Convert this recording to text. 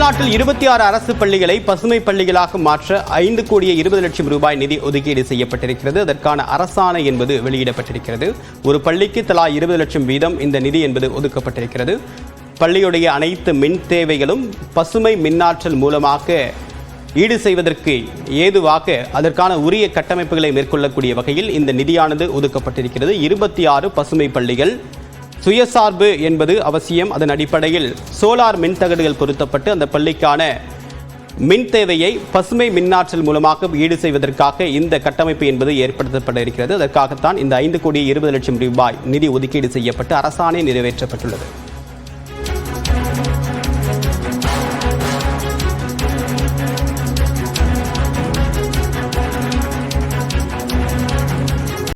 தமிழ்நாட்டில் 26 அரசு பள்ளிகளை பசுமை பள்ளிகளாக மாற்ற 5 கோடியே 20 லட்சம் ரூபாய் நிதி ஒதுக்கீடு செய்யப்பட்டிருக்கிறது. அதற்கான அரசாணை என்பது வெளியிடப்பட்டிருக்கிறது. ஒரு பள்ளிக்கு தலா 20 லட்சம் வீதம் இந்த நிதி என்பது ஒதுக்கப்பட்டிருக்கிறது. பள்ளியுடைய அனைத்து மின் தேவைகளும் பசுமை மின்னாற்றல் மூலமாக ஈடு செய்வதற்கு ஏதுவாக அதற்கான உரிய கட்டமைப்புகளை மேற்கொள்ளக்கூடிய வகையில் இந்த நிதியானது ஒதுக்கப்பட்டிருக்கிறது. 26 பசுமை பள்ளிகள். சுயசார்பு என்பது அவசியம். அதன் அடிப்படையில் சோலார் மின்தகடுகள் பொருத்தப்பட்டு அந்த பள்ளிக்கான மின் தேவையை பசுமை மின்னாற்றல் மூலமாக ஈடு செய்வதற்காக இந்த கட்டமைப்பு என்பது ஏற்படுத்தப்பட இருக்கிறது. அதற்காகத்தான் இந்த 5 கோடி 20 லட்சம் ரூபாய் நிதி ஒதுக்கீடு செய்யப்பட்டு அரசாணை நிறைவேற்றப்பட்டுள்ளது.